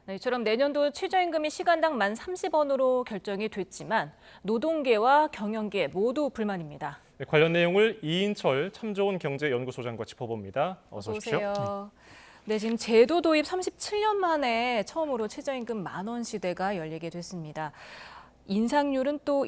네, 이처럼 내년도 최저임금이 시간당 1,030원으로 결정이 됐지만 노동계와 경영계 모두 불만입니다. 네, 관련 내용을 이인철 참 좋은 경제연구소장과 짚어봅니다. 어서 오십시오. 오세요. 네, 지금 제도 도입 37년 만에 처음으로 최저임금 10,000원 시대가 열리게 됐습니다. 인상률은 또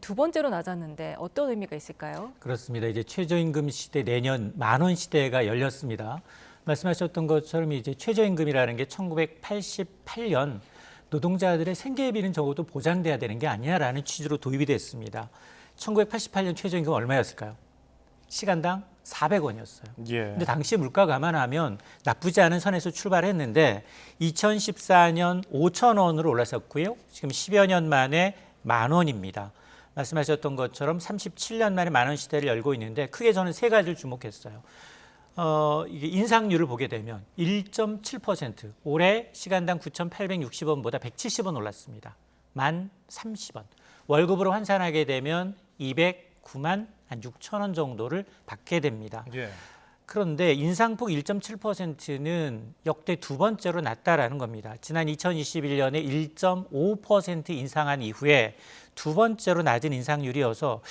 두 번째로 낮았는데 어떤 의미가 있을까요? 그렇습니다. 이제 최저임금 시대 내년 10,000원 시대가 열렸습니다. 말씀하셨던 것처럼 이제 최저임금이라는 게 1988년 노동자들의 생계비는 적어도 보장돼야 되는 게 아니냐라는 취지로 도입이 됐습니다. 1988년 최저임금 얼마였을까요? 시간당 400원이었어요. 예. 근데 당시 물가 감안하면 나쁘지 않은 선에서 출발했는데 2014년 5,000원으로 올라섰고요. 지금 10여 년 만에 10,000원입니다. 말씀하셨던 것처럼 37년 만에 10,000원 시대를 열고 있는데 크게 저는 세 가지를 주목했어요. 이게 인상률을 보게 되면 1.7%, 올해 시간당 9,860원보다 170원 올랐습니다. 10,030원. 월급으로 환산하게 되면 209만 6,000원 정도를 받게 됩니다. 예. 그런데 인상폭 1.7%는 역대 두 번째로 낮다라는 겁니다. 지난 2021년에 1.5% 인상한 이후에 두 번째로 낮은 인상률이어서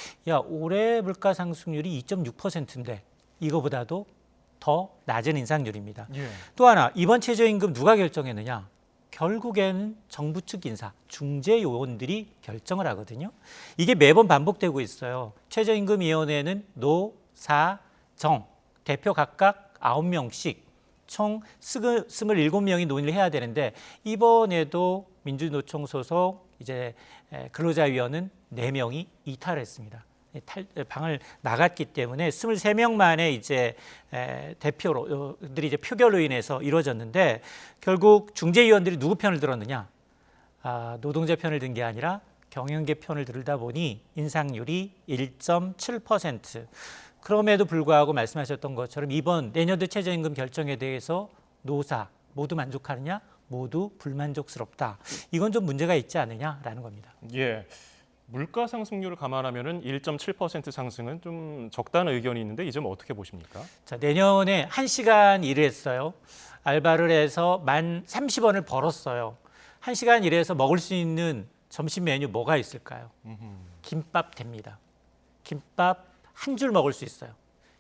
올해 물가 상승률이 2.6%인데 이거보다도 더 낮은 인상률입니다. 예. 또 하나, 이번 최저임금 누가 결정했느냐? 결국에는 정부 측 인사, 중재 요원들이 결정을 하거든요. 이게 매번 반복되고 있어요. 최저임금위원회는 노, 사, 정, 대표 각각 9명씩 총 27명이 논의를 해야 되는데 이번에도 민주노총 소속 이제 근로자위원은 4명이 이탈했습니다. 방을 나갔기 때문에 23명 만에 이제 대표로들이 이제 표결로 인해서 이루어졌는데 결국 중재위원들이 누구 편을 들었느냐? 노동자 편을 든 게 아니라 경영계 편을 들다 보니 인상률이 1.7%. 그럼에도 불구하고 말씀하셨던 것처럼 이번 내년도 최저임금 결정에 대해서 노사 모두 만족하느냐? 모두 불만족스럽다. 이건 좀 문제가 있지 않느냐라는 겁니다. 예. 물가 상승률을 감안하면은 1.7% 상승은 좀 적다는 의견이 있는데 이 점 어떻게 보십니까? 자, 내년에 1시간 일을 했어요. 알바를 해서 1030원을 벌었어요. 1시간 일해서 먹을 수 있는 점심 메뉴 뭐가 있을까요? 김밥 됩니다. 김밥 한 줄 먹을 수 있어요.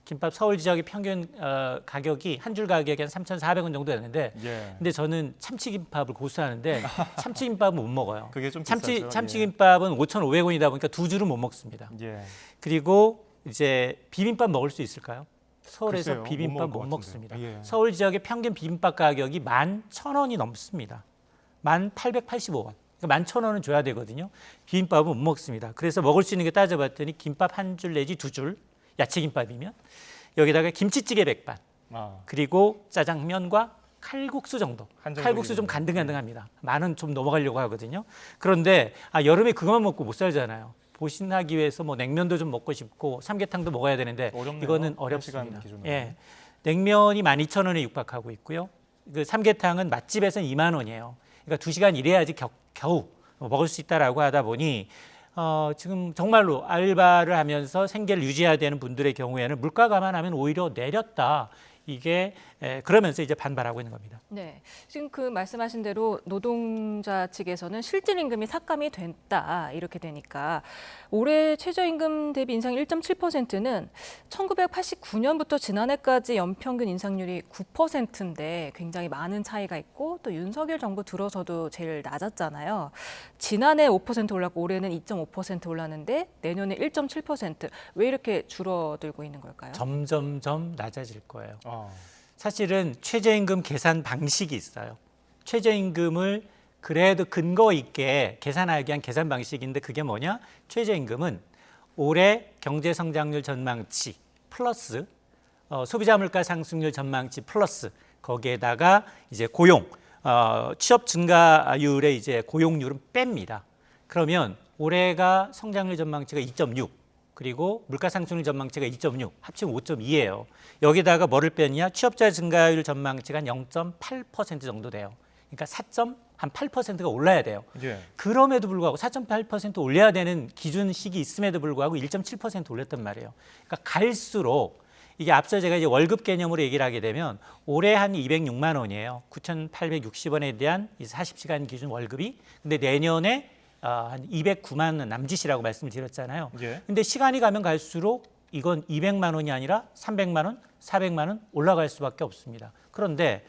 김밥 서울 지역의 평균 가격이 한 줄 가격이 한 3,400원 정도 되는데 예. 근데 저는 참치김밥을 고수하는데 참치김밥은 못 먹어요. 그게 좀 비싸죠. 참치김밥은 5,500원이다 보니까 두 줄은 못 먹습니다. 예. 그리고 이제 비빔밥 먹을 수 있을까요? 서울에서 글쎄요, 비빔밥 못 못 먹을 것 같은데. 먹습니다. 예. 서울 지역의 평균 비빔밥 가격이 11,000원이 넘습니다. 1,885원. 그러니까 11,000원은 줘야 되거든요. 비빔밥은 못 먹습니다. 그래서 먹을 수 있는 게 따져봤더니 김밥 한 줄 내지 두 줄, 야채김밥이면 여기다가 김치찌개 백반, 그리고 짜장면과 칼국수 정도. 칼국수 좀 간등간등합니다. 10,000원 좀 넘어가려고 하거든요. 그런데 여름에 그것만 먹고 못 살잖아요. 보신하기 위해서 뭐 냉면도 좀 먹고 싶고 삼계탕도 먹어야 되는데 어렵네요. 이거는 시간 어렵습니다. 기준으로. 예, 냉면이 12,000원에 육박하고 있고요. 그 삼계탕은 맛집에서는 2만 원이에요. 그러니까 2시간 일해야지 겨우 먹을 수 있다라고 하다 보니 지금 정말로 알바를 하면서 생계를 유지해야 되는 분들의 경우에는 물가 감안하면 오히려 내렸다. 이게 그러면서 이제 반발하고 있는 겁니다. 네, 지금 그 말씀하신 대로 노동자 측에서는 실질 임금이 삭감이 됐다 이렇게 되니까 올해 최저임금 대비 인상 1.7%는 1989년부터 지난해까지 연평균 인상률이 9%인데 굉장히 많은 차이가 있고 또 윤석열 정부 들어서도 제일 낮았잖아요. 지난해 5% 올랐고 올해는 2.5% 올랐는데 내년에 1.7%. 왜 이렇게 줄어들고 있는 걸까요? 점점점 낮아질 거예요. 사실은 최저임금 계산 방식이 있어요. 최저임금을 그래도 근거 있게 계산하기 위한 계산 방식인데 그게 뭐냐? 최저임금은 올해 경제성장률 전망치 플러스 소비자 물가 상승률 전망치 플러스 거기에다가 이제 고용, 취업 증가율의 이제 고용률은 뺍니다. 그러면 올해가 성장률 전망치가 2.6. 그리고 물가 상승률 전망치가 2.6, 합치면 5.2예요. 여기다가 뭐를 빼냐? 취업자 증가율 전망치가 한 0.8% 정도 돼요. 그러니까 4.8%가 올라야 돼요. 예. 그럼에도 불구하고 4.8% 올려야 되는 기준식이 있음에도 불구하고 1.7% 올렸단 말이에요. 그러니까 갈수록 이게 앞서 제가 이제 월급 개념으로 얘기를 하게 되면 올해 한 206만 원이에요. 9,860원에 대한 40시간 기준 월급이. 근데 내년에 한 209만 원 남짓이라고 말씀을 드렸잖아요. 예. 근데 시간이 가면 갈수록 이건 200만 원이 아니라 300만 원, 400만 원 올라갈 수밖에 없습니다. 그런데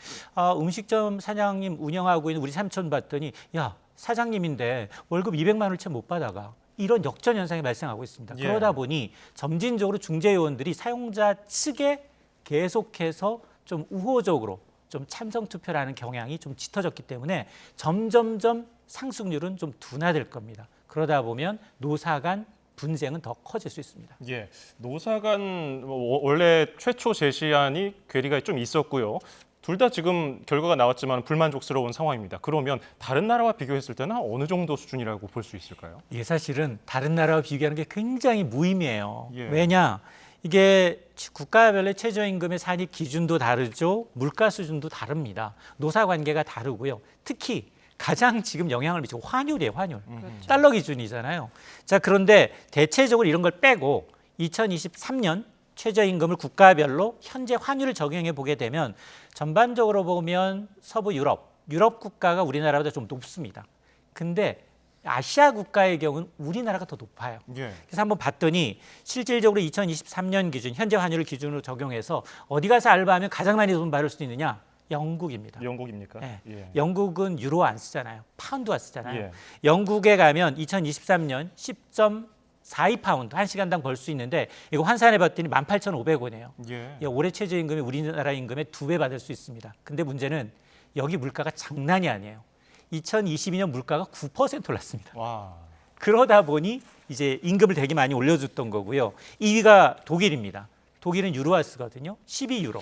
음식점 사장님 운영하고 있는 우리 삼촌 봤더니 야, 사장님인데 월급 200만 원을 채 못 받아가. 이런 역전 현상이 발생하고 있습니다. 예. 그러다 보니 점진적으로 중재 요원들이 사용자 측에 계속해서 좀 우호적으로 좀 찬성 투표를 하는 경향이 좀 짙어졌기 때문에 점점점 상승률은 좀 둔화될 겁니다. 그러다 보면 노사 간 분쟁은 더 커질 수 있습니다. 예, 노사 간 원래 최초 제시안이 괴리가 좀 있었고요. 둘 다 지금 결과가 나왔지만 불만족스러운 상황입니다. 그러면 다른 나라와 비교했을 때는 어느 정도 수준이라고 볼 수 있을까요? 이게 사실은 다른 나라와 비교하는 게 굉장히 무의미해요. 예. 왜냐? 이게 국가별의 최저임금의 산입 기준도 다르죠. 물가 수준도 다릅니다. 노사 관계가 다르고요. 특히 가장 지금 영향을 미치고 환율이에요, 환율. 그렇죠. 달러 기준이잖아요. 자, 그런데 대체적으로 이런 걸 빼고 2023년 최저임금을 국가별로 현재 환율을 적용해 보게 되면 전반적으로 보면 서부 유럽 국가가 우리나라보다 좀 높습니다. 근데 아시아 국가의 경우는 우리나라가 더 높아요. 예. 그래서 한번 봤더니 실질적으로 2023년 기준, 현재 환율을 기준으로 적용해서 어디 가서 알바하면 가장 많이 돈 받을 수 있느냐? 영국입니다. 영국입니까? 네. 예. 영국은 유로 안 쓰잖아요. 파운드가 쓰잖아요. 예. 영국에 가면 2023년 10.42파운드 1시간당 벌 수 있는데 이거 환산해 봤더니 18,500원이에요. 예. 올해 최저임금이 우리나라 임금의 2배 받을 수 있습니다. 근데 문제는 여기 물가가 장난이 아니에요. 2022년 물가가 9% 올랐습니다. 와. 그러다 보니 이제 임금을 되게 많이 올려줬던 거고요. 2위가 독일입니다. 독일은 유로화 쓰거든요. 12유로.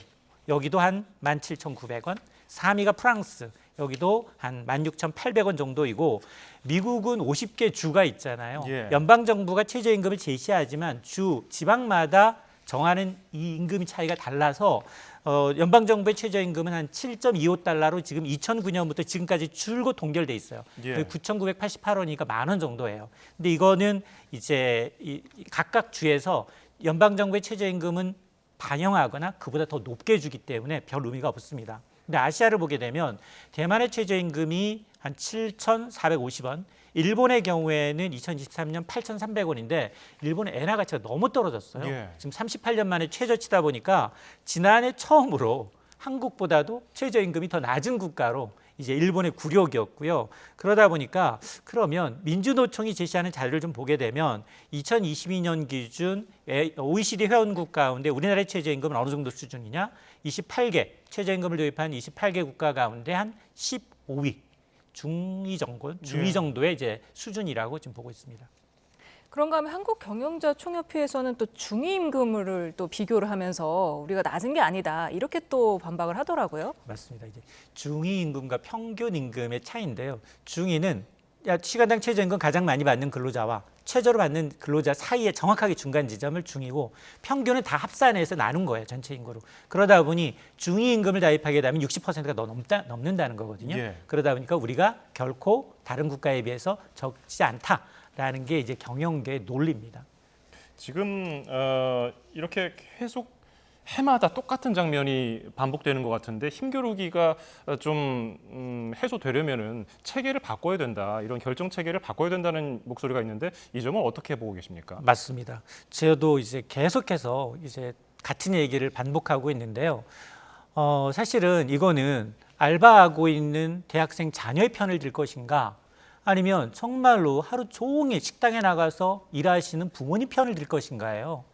여기도 한 17,900원. 3위가 프랑스. 여기도 한 16,800원 정도이고 미국은 50개 주가 있잖아요. 예. 연방정부가 최저임금을 제시하지만 지방마다 정하는 이 임금 차이가 달라서 연방정부의 최저임금은 한 7.25달러로 지금 2009년부터 지금까지 줄곧 동결돼 있어요. 예. 9,988원이니까 10,000원 정도예요. 근데 이거는 이제 각각 주에서 연방정부의 최저임금은 반영하거나 그보다 더 높게 주기 때문에 별 의미가 없습니다. 근데 아시아를 보게 되면 대만의 최저임금이 한 7,450원, 일본의 경우에는 2023년 8,300원인데 일본의 엔화 가치가 너무 떨어졌어요. 예. 지금 38년 만에 최저치다 보니까 지난해 처음으로 한국보다도 최저임금이 더 낮은 국가로 이제 일본의 굴욕이었고요. 그러다 보니까 그러면 민주노총이 제시하는 자료를 좀 보게 되면 2022년 기준 OECD 회원국 가운데 우리나라의 최저임금은 어느 정도 수준이냐? 28개 최저임금을 도입한 28개 국가 가운데 한 15위 중위 정도의 이제 수준이라고 지금 보고 있습니다. 그런가 하면 한국경영자총협회에서는 또 중위임금을 또 비교를 하면서 우리가 낮은 게 아니다 이렇게 또 반박을 하더라고요. 맞습니다. 이제 중위 임금과 평균 임금의 차이인데요. 중위는 시간당 최저임금 가장 많이 받는 근로자와 최저로 받는 근로자 사이의 정확하게 중간 지점을 중위고 평균은 다 합산해서 나눈 거예요. 전체 인구로. 그러다 보니 중위 임금을 다입하게 되면 60%가 더 넘는다는 거거든요. 예. 그러다 보니까 우리가 결코 다른 국가에 비해서 적지 않다라는 게 이제 경영계의 논리입니다. 지금 이렇게 계속 해마다 똑같은 장면이 반복되는 것 같은데 힘겨루기가 좀 해소되려면은 체계를 바꿔야 된다. 이런 결정 체계를 바꿔야 된다는 목소리가 있는데 이 점은 어떻게 보고 계십니까? 맞습니다. 저도 이제 계속해서 이제 같은 얘기를 반복하고 있는데요. 사실은 이거는 알바하고 있는 대학생 자녀의 편을 들 것인가 아니면 정말로 하루 종일 식당에 나가서 일하시는 부모님 편을 들 것인가예요.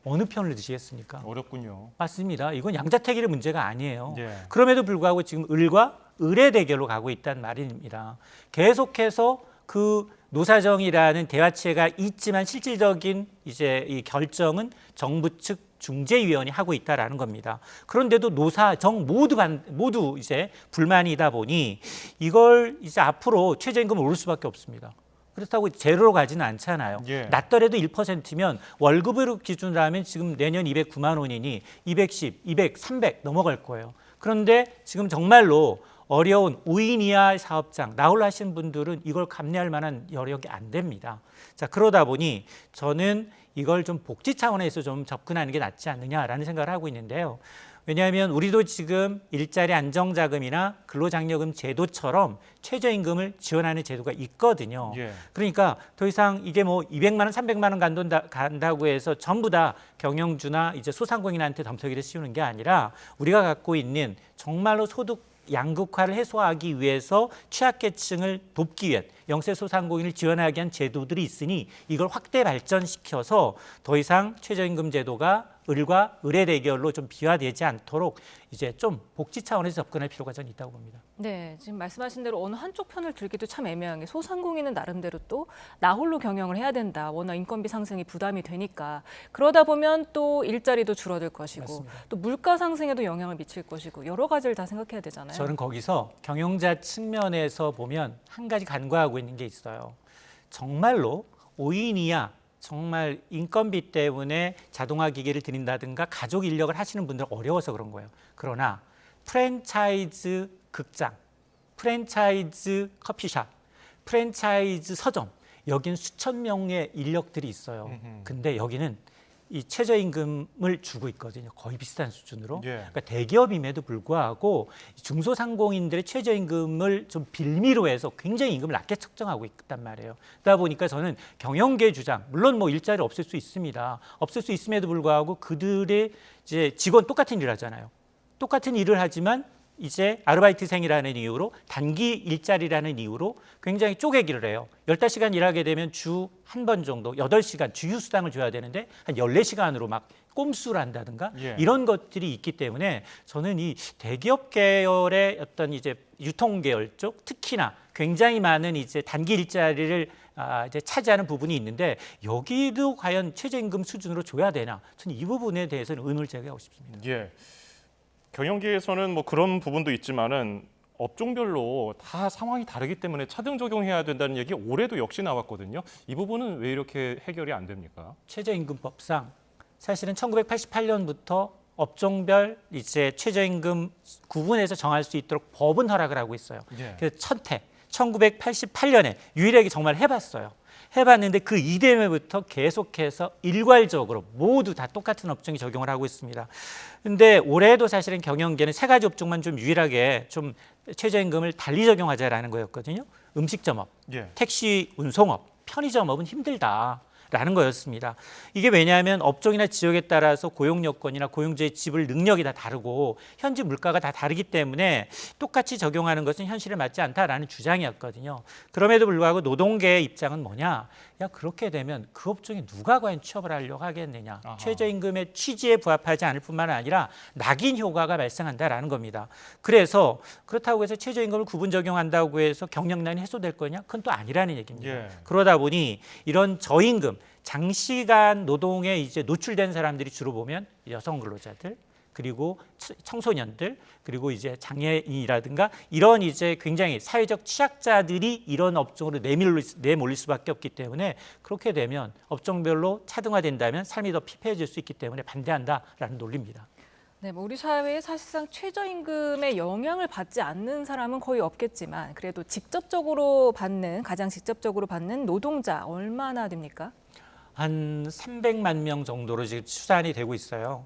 어느 편을 드시겠습니까? 어렵군요. 맞습니다. 이건 양자택일의 문제가 아니에요. 예. 그럼에도 불구하고 지금 을과 을의 대결로 가고 있다는 말입니다. 계속해서 그 노사정이라는 대화체가 있지만 실질적인 이제 이 결정은 정부 측 중재위원이 하고 있다라는 겁니다. 그런데도 노사정 모두 이제 불만이다 보니 이걸 이제 앞으로 최저임금을 오를 수밖에 없습니다. 그렇다고 제로로 가지는 않잖아요. 예. 낮더라도 1%면 월급으로 기준으로 하면 지금 내년 209만 원이니 210, 200, 300 넘어갈 거예요. 그런데 지금 정말로 어려운 5인 이하 사업장 나홀로 하시는 분들은 이걸 감내할 만한 여력이 안 됩니다. 자, 그러다 보니 저는 이걸 좀 복지 차원에서 좀 접근하는 게 낫지 않느냐라는 생각을 하고 있는데요. 왜냐하면 우리도 지금 일자리 안정자금이나 근로장려금 제도처럼 최저임금을 지원하는 제도가 있거든요. 예. 그러니까 더 이상 이게 뭐 200만 원, 300만 원 간다고 해서 전부 다 경영주나 이제 소상공인한테 덤터기를 씌우는 게 아니라 우리가 갖고 있는 정말로 소득 양극화를 해소하기 위해서 취약계층을 돕기 위한 영세소상공인을 지원하기 위한 제도들이 있으니 이걸 확대 발전시켜서 더 이상 최저임금 제도가 을과 을의 대결로 좀 비화되지 않도록 이제 좀 복지 차원에서 접근할 필요가 저는 있다고 봅니다. 네, 지금 말씀하신 대로 어느 한쪽 편을 들기도 참 애매한 게 소상공인은 나름대로 또 나홀로 경영을 해야 된다. 워낙 인건비 상승이 부담이 되니까. 그러다 보면 또 일자리도 줄어들 것이고 맞습니다. 또 물가 상승에도 영향을 미칠 것이고 여러 가지를 다 생각해야 되잖아요. 저는 거기서 경영자 측면에서 보면 한 가지 간과하고 있는 게 있어요. 정말로 5인 이하 정말 인건비 때문에 자동화 기계를 들인다든가 가족 인력을 하시는 분들 어려워서 그런 거예요. 그러나 프랜차이즈 극장, 프랜차이즈 커피숍, 프랜차이즈 서점 여기는 수천 명의 인력들이 있어요. 근데 여기는 이 최저임금을 주고 있거든요. 거의 비슷한 수준으로. 예. 그러니까 대기업임에도 불구하고 중소상공인들의 최저임금을 좀 빌미로 해서 굉장히 임금을 낮게 책정하고 있단 말이에요. 그러다 보니까 저는 경영계 주장, 물론 뭐 일자리를 없앨 수 있습니다. 없앨 수 있음에도 불구하고 그들의 이제 직원 똑같은 일을 하잖아요. 똑같은 일을 하지만 이제 아르바이트생이라는 이유로 단기 일자리라는 이유로 굉장히 쪼개기를 해요. 15시간 일하게 되면 주 한 번 정도 8시간 주휴수당을 줘야 되는데 한 14시간으로 막 꼼수를 한다든가 예. 이런 것들이 있기 때문에 저는 이 대기업 계열의 어떤 이제 유통 계열 쪽 특히나 굉장히 많은 이제 단기 일자리를 이제 차지하는 부분이 있는데 여기도 과연 최저임금 수준으로 줘야 되나? 저는 이 부분에 대해서는 의문을 제기하고 싶습니다. 예. 경영계에서는 뭐 그런 부분도 있지만은 업종별로 다 상황이 다르기 때문에 차등 적용해야 된다는 얘기 올해도 역시 나왔거든요. 이 부분은 왜 이렇게 해결이 안 됩니까? 최저임금법상 사실은 1988년부터 업종별 이제 최저임금 구분해서 정할 수 있도록 법은 허락을 하고 있어요. 예. 그래서 첫해 1988년에 유일하게 정말 해봤어요. 해봤는데 그 이듬해부터 계속해서 일괄적으로 모두 다 똑같은 업종이 적용을 하고 있습니다. 근데 올해도 사실은 경영계는 3가지 업종만 좀 유일하게 좀 최저임금을 달리 적용하자라는 거였거든요. 음식점업, 예. 택시 운송업, 편의점업은 힘들다. 라는 거였습니다. 이게 왜냐하면 업종이나 지역에 따라서 고용 여건이나 고용주의 지불 능력이 다 다르고 현지 물가가 다 다르기 때문에 똑같이 적용하는 것은 현실에 맞지 않다라는 주장이었거든요. 그럼에도 불구하고 노동계의 입장은 뭐냐? 야, 그렇게 되면 그 업종에 누가 과연 취업을 하려고 하겠느냐? 아하. 최저임금의 취지에 부합하지 않을 뿐만 아니라 낙인 효과가 발생한다라는 겁니다. 그래서 그렇다고 해서 최저임금을 구분 적용한다고 해서 경력난이 해소될 거냐? 그건 또 아니라는 얘기입니다. 예. 그러다 보니 이런 저임금, 장시간 노동에 이제 노출된 사람들이 주로 보면 여성 근로자들 그리고 청소년들 그리고 이제 장애인이라든가 이런 이제 굉장히 사회적 취약자들이 이런 업종으로 내몰릴 수밖에 없기 때문에 그렇게 되면 업종별로 차등화된다면 삶이 더 피폐해질 수 있기 때문에 반대한다라는 논리입니다. 네, 뭐 우리 사회에 사실상 최저임금의 영향을 받지 않는 사람은 거의 없겠지만 그래도 가장 직접적으로 받는 노동자 얼마나 됩니까? 한 300만 명 정도로 지금 추산이 되고 있어요.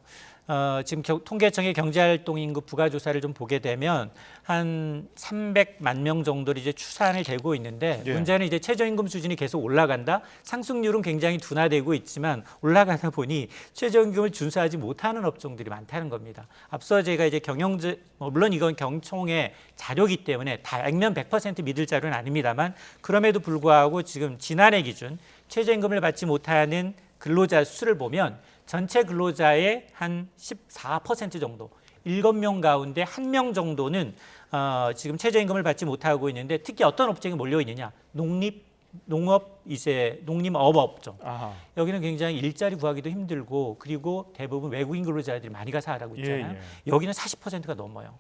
지금 통계청의 경제활동인구 부가조사를 좀 보게 되면 한 300만 명 정도로 이제 추산을 되고 있는데 예. 문제는 이제 최저임금 수준이 계속 올라간다. 상승률은 굉장히 둔화되고 있지만 올라가다 보니 최저임금을 준수하지 못하는 업종들이 많다는 겁니다. 앞서 제가 이제 물론 이건 경총의 자료이기 때문에 다 액면 100% 믿을 자료는 아닙니다만 그럼에도 불구하고 지금 지난해 기준 최저임금을 받지 못하는 근로자 수를 보면 전체 근로자의 한 14% 정도, 7명 가운데 1명 정도는 지금 최저임금을 받지 못하고 있는데 특히 어떤 업종이 몰려 있느냐? 농림업업종. 아하. 여기는 굉장히 일자리 구하기도 힘들고 그리고 대부분 외국인 근로자들이 많이 가서 하라고 있잖아요. 예, 예. 여기는 40%가 넘어요.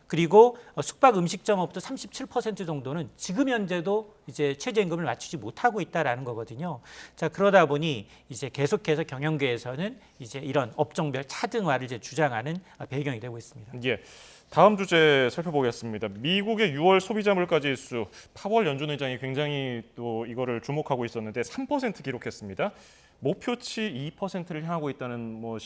그리고 숙박 음식점업도 37% 정도는 지금 현재도 이제 최저임금을 맞추지 못하고 있다라는 거거든요. 자, 그러다 보니 이제 계속해서 경영계에서는 이제 이런 업종별 차등화를 이제 주장하는 배경이 되고 있습니다. 예. 다음 주제 살펴보겠습니다. 미국의 6월 소비자 물가 지수, 파월 연준 의장이 굉장히 또 이거를 주목하고 있었는데 3% 기록했습니다. 목표치 2%를 향하고 있다는 뭐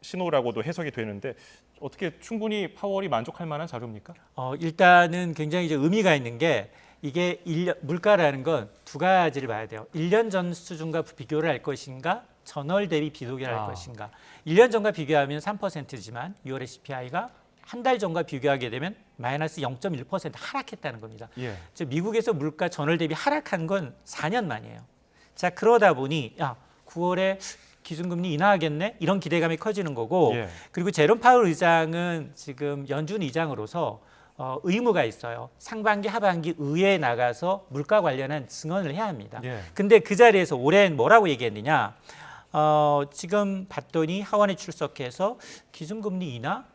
신호라고도 해석이 되는데 어떻게 충분히 파월이 만족할 만한 자료입니까? 일단은 굉장히 이제 의미가 있는 게 이게 물가라는 건 두 가지를 봐야 돼요. 1년 전 수준과 비교를 할 것인가, 전월 대비 비교를 할 것인가. 1년 전과 비교하면 3%지만 6월의 CPI가 한 달 전과 비교하게 되면 마이너스 0.1% 하락했다는 겁니다. 예. 즉 미국에서 물가 전월 대비 하락한 건 4년 만이에요. 자, 그러다 보니 9월에 기준금리 인하하겠네? 이런 기대감이 커지는 거고 예. 그리고 제롬 파월 의장은 지금 연준 의장으로서 의무가 있어요. 상반기, 하반기 의회에 나가서 물가 관련한 증언을 해야 합니다. 예. 근데 그 자리에서 올해는 뭐라고 얘기했느냐? 지금 봤더니 하원에 출석해서 기준금리 인하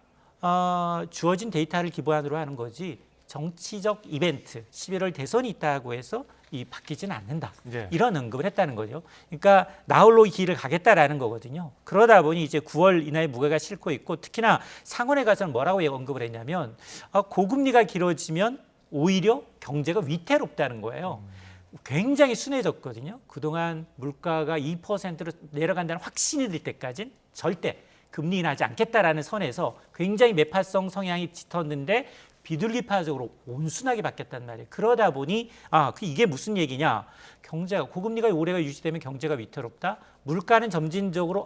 주어진 데이터를 기반으로 하는 거지 정치적 이벤트 11월 대선이 있다고 해서 바뀌지는 않는다. 예. 이런 언급을 했다는 거죠. 그러니까 나홀로 이 길을 가겠다라는 거거든요. 그러다 보니 이제 9월 이나의 무게가 싣고 있고 특히나 상원에 가서는 뭐라고 언급을 했냐면 고금리가 길어지면 오히려 경제가 위태롭다는 거예요. 굉장히 순해졌거든요. 그동안 물가가 2%로 내려간다는 확신이 들 때까지는 절대 금리 인하하지 않겠다라는 선에서 굉장히 매파성 성향이 짙었는데 비둘기파적으로 온순하게 바뀌었단 말이에요. 그러다 보니 이게 무슨 얘기냐? 경제가 고금리가 올해가 유지되면 경제가 위태롭다. 물가는 점진적으로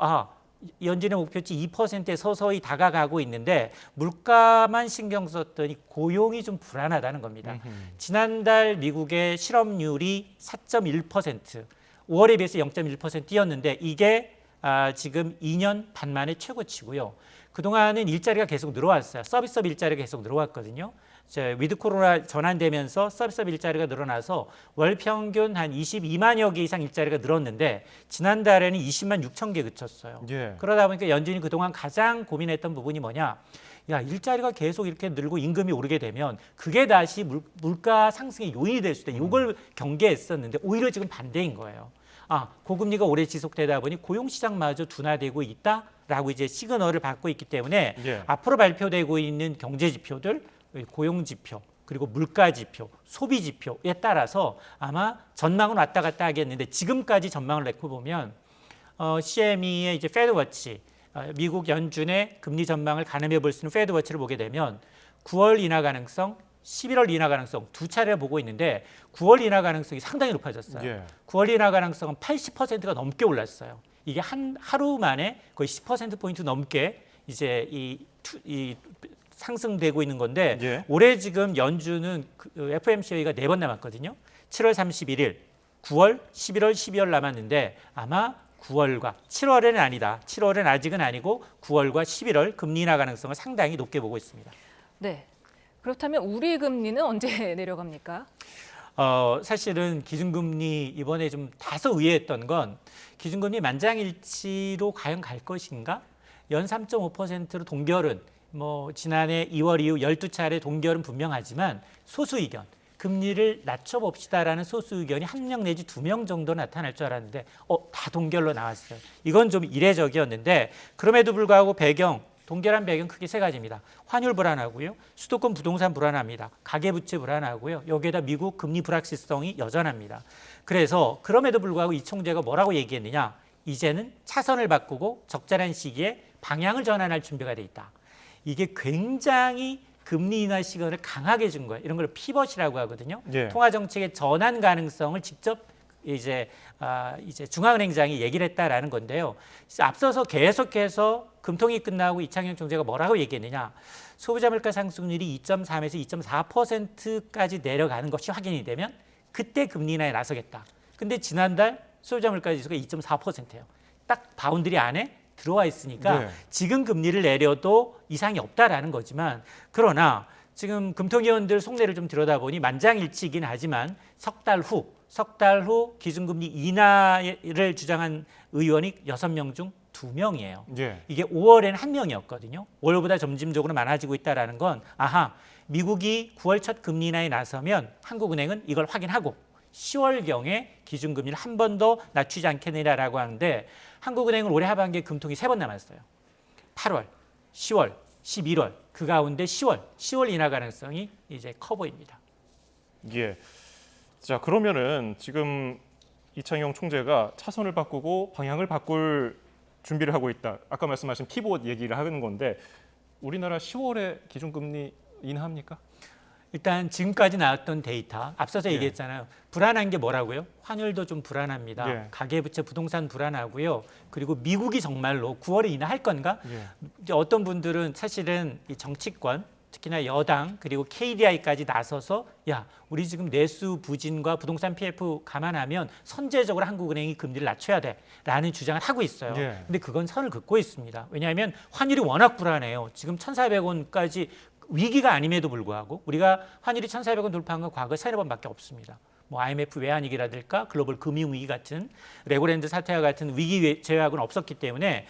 연준의 목표치 2%에 서서히 다가가고 있는데 물가만 신경 썼더니 고용이 좀 불안하다는 겁니다. 지난달 미국의 실업률이 4.1%, 5월에 비해서 0.1% 뛰었는데 이게 지금 2년 반 만에 최고치고요. 그동안은 일자리가 계속 늘어왔어요. 서비스업 일자리가 계속 늘어왔거든요. 위드 코로나 전환되면서 서비스업 일자리가 늘어나서 월 평균 한 22만여 개 이상 일자리가 늘었는데 지난달에는 20만 6천 개 그쳤어요. 예. 그러다 보니까 연준이 그동안 가장 고민했던 부분이 뭐냐? 일자리가 계속 이렇게 늘고 임금이 오르게 되면 그게 다시 물가 상승의 요인이 될 수 있다. 이걸 경계했었는데 오히려 지금 반대인 거예요. 고금리가 오래 지속되다 보니 고용시장마저 둔화되고 있다라고 이제 시그널을 받고 있기 때문에 예. 앞으로 발표되고 있는 경제 지표들, 고용 지표, 그리고 물가 지표, 소비 지표에 따라서 아마 전망은 왔다 갔다 하겠는데 지금까지 전망을 놓고 보면 CME의 이제 페드워치, 미국 연준의 금리 전망을 가늠해 볼 수 있는 페드워치를 보게 되면 9월 인하 가능성, 11월 인하 가능성 두 차례 보고 있는데 9월 인하 가능성이 상당히 높아졌어요. 예. 9월 인하 가능성은 80%가 넘게 올랐어요. 이게 하루 만에 거의 10%포인트 넘게 이제 이 상승되고 있는 건데 예. 올해 지금 연준은 FOMC가 4번 남았거든요. 7월 31일, 9월, 11월, 12월 남았는데 아마 9월과 7월에는 아니다. 7월은 아직은 아니고 9월과 11월 금리 인하 가능성을 상당히 높게 보고 있습니다. 네. 그렇다면 우리 금리는 언제 내려갑니까? 사실은 기준금리 이번에 좀 다소 의외했던 건 기준금리 만장일치로 과연 갈 것인가? 연 3.5%로 동결은 지난해 2월 이후 12차례 동결은 분명하지만 소수 의견, 금리를 낮춰봅시다라는 소수 의견이 1명 내지 2명 정도 나타날 줄 알았는데 다 동결로 나왔어요. 이건 좀 이례적이었는데 그럼에도 불구하고 동결한 배경 크게 세 가지입니다. 환율 불안하고요. 수도권 부동산 불안합니다. 가계부채 불안하고요. 여기에다 미국 금리 불확실성이 여전합니다. 그래서 그럼에도 불구하고 이 총재가 뭐라고 얘기했느냐. 이제는 차선을 바꾸고 적절한 시기에 방향을 전환할 준비가 돼 있다. 이게 굉장히 금리 인하 시그널을 강하게 준 거예요. 이런 걸 피벗이라고 하거든요. 예. 통화 정책의 전환 가능성을 직접 이제 중앙은행장이 얘기를 했다라는 건데요. 앞서서 계속해서 금통이 끝나고 이창용 총재가 뭐라고 얘기했느냐. 소비자 물가 상승률이 2.3에서 2.4%까지 내려가는 것이 확인이 되면 그때 금리 인하에 나서겠다. 근데 지난달 소비자 물가 지수가 2.4%예요. 딱 바운드리 안에 들어와 있으니까 네. 지금 지금 금리를 내려도 이상이 없다라는 거지만 그러나 지금 금통위원들 속내를 좀 들여다보니 만장일치이긴 하지만 석 달 후 기준금리 인하를 주장한 의원이 6명 중 2명이에요. 예. 이게 5월에는 1명이었거든요. 월보다 점진적으로 많아지고 있다는 건 미국이 9월 첫 금리 인하에 나서면 한국은행은 이걸 확인하고 10월경에 기준금리를 한 번 더 낮추지 않겠느냐라고 하는데 한국은행은 올해 하반기에 금통이 3번 남았어요. 8월, 10월, 11월, 그 가운데 10월 인하 가능성이 이제 커 보입니다. 예. 자, 그러면은 지금 이창용 총재가 차선을 바꾸고 방향을 바꿀 준비를 하고 있다. 아까 말씀하신 피봇 얘기를 하는 건데 우리나라 10월에 기준금리 인하합니까? 일단 지금까지 나왔던 데이터 앞서서 예. 얘기했잖아요. 불안한 게 뭐라고요? 환율도 좀 불안합니다. 예. 가계부채 부동산 불안하고요. 그리고 미국이 정말로 9월에 인하할 건가? 예. 이제 어떤 분들은 사실은 이 정치권 특히나 여당 그리고 KDI까지 나서서 야 우리 지금 내수 부진과 부동산 PF 감안하면 선제적으로 한국은행이 금리를 낮춰야 돼라는 주장을 하고 있어요. 예. 근데 그건 선을 긋고 있습니다. 왜냐하면 환율이 워낙 불안해요. 지금 1,400원까지 위기가 아님에도 불구하고 우리가 환율이 1,400원 돌파한 건 과거 3-4번밖에 없습니다. 뭐 IMF 외환위기라든가 글로벌 금융위기 같은 레고랜드 사태와 같은 위기 제약은 없었기 때문에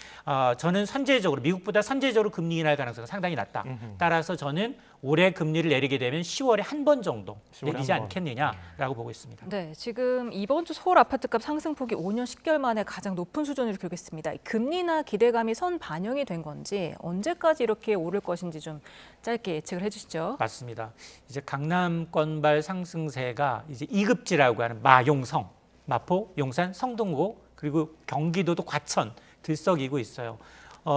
저는 선제적으로 미국보다 선제적으로 금리 인하할 가능성이 상당히 낮다. 따라서 저는 올해 금리를 내리게 되면 10월에 한 번 정도 10월에 내리지 한 번. 않겠느냐라고 보고 있습니다. 네, 지금 이번 주 서울 아파트값 상승폭이 5년 10개월 만에 가장 높은 수준을 기록했습니다. 금리나 기대감이 선 반영이 된 건지 언제까지 이렇게 오를 것인지 좀 짧게 예측을 해주시죠. 맞습니다. 이제 강남권발 상승세가 이제 2급지라고 하는 마용성, 마포, 용산, 성동구 그리고 경기도도 과천 들썩이고 있어요.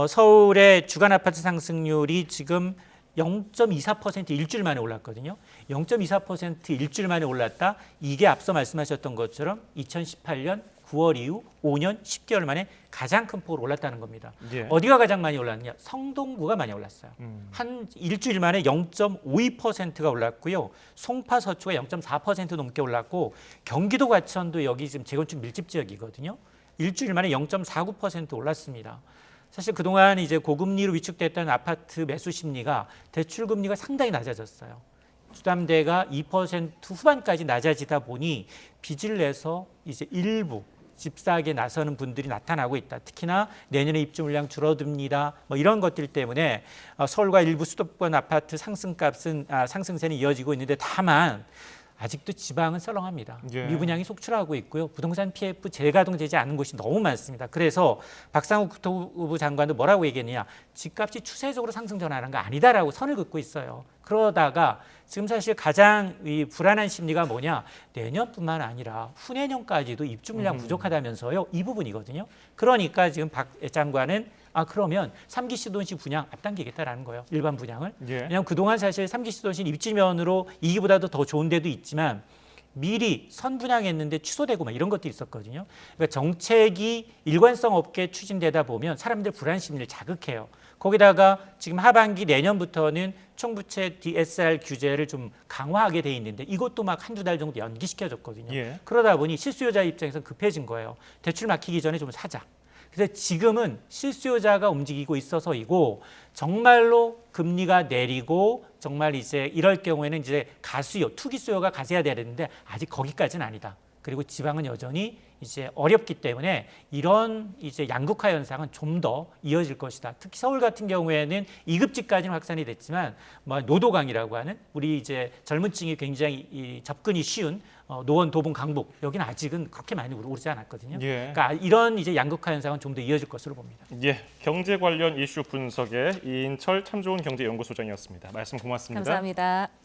서울의 주간 아파트 상승률이 지금 0.24% 일주일 만에 올랐거든요. 0.24% 일주일 만에 올랐다. 이게 앞서 말씀하셨던 것처럼 2018년 9월 이후 5년 10개월 만에 가장 큰 폭으로 올랐다는 겁니다. 예. 어디가 가장 많이 올랐느냐? 성동구가 많이 올랐어요. 한 일주일 만에 0.52%가 올랐고요. 송파 서초가 0.4% 넘게 올랐고 경기도 과천도 여기 지금 재건축 밀집 지역이거든요. 일주일 만에 0.49% 올랐습니다. 사실 그동안 이제 고금리로 위축됐던 아파트 매수 심리가 대출 금리가 상당히 낮아졌어요. 주담대가 2% 후반까지 낮아지다 보니 빚을 내서 이제 일부 집 사기에 나서는 분들이 나타나고 있다. 특히나 내년에 입주 물량 줄어듭니다. 뭐 이런 것들 때문에 서울과 일부 수도권 아파트 상승세는 이어지고 있는데 다만 아직도 지방은 썰렁합니다. 예. 미분양이 속출하고 있고요. 부동산 PF 재가동되지 않은 곳이 너무 많습니다. 그래서 박상욱 국토부 장관도 뭐라고 얘기했느냐. 집값이 추세적으로 상승 전환한 거 아니다라고 선을 긋고 있어요. 그러다가 지금 사실 가장 이 불안한 심리가 뭐냐. 내년뿐만 아니라 후내년까지도 입주 물량 부족하다면서요. 이 부분이거든요. 그러니까 지금 박 장관은 그러면 3기 시도시 분양 앞당기겠다라는 거예요. 일반 분양을. 예. 왜냐하면 그동안 사실 3기 시도시 입지면으로 2기보다도 더 좋은 데도 있지만 미리 선분양했는데 취소되고 막 이런 것들이 있었거든요. 그러니까 정책이 일관성 없게 추진되다 보면 사람들 불안 심리를 자극해요. 거기다가 지금 하반기 내년부터는 총부채 DSR 규제를 좀 강화하게 돼 있는데 이것도 막 한두 달 정도 연기시켜줬거든요. 예. 그러다 보니 실수요자 입장에서 급해진 거예요. 대출 막히기 전에 좀 사자. 그래서 지금은 실수요자가 움직이고 있어서이고 정말로 금리가 내리고 정말 이제 이럴 경우에는 이제 가수요, 투기 수요가 가세야 되는데 아직 거기까지는 아니다. 그리고 지방은 여전히 이제 어렵기 때문에 이런 이제 양극화 현상은 좀 더 이어질 것이다. 특히 서울 같은 경우에는 2급지까지는 확산이 됐지만 뭐 노도강이라고 하는 우리 이제 젊은 층이 굉장히 접근이 쉬운 노원, 도봉, 강북 여기는 아직은 그렇게 많이 오르지 않았거든요. 예. 그러니까 이런 이제 양극화 현상은 좀 더 이어질 것으로 봅니다. 예. 경제 관련 이슈 분석의 이인철 참 좋은 경제연구소장이었습니다. 말씀 고맙습니다. 감사합니다.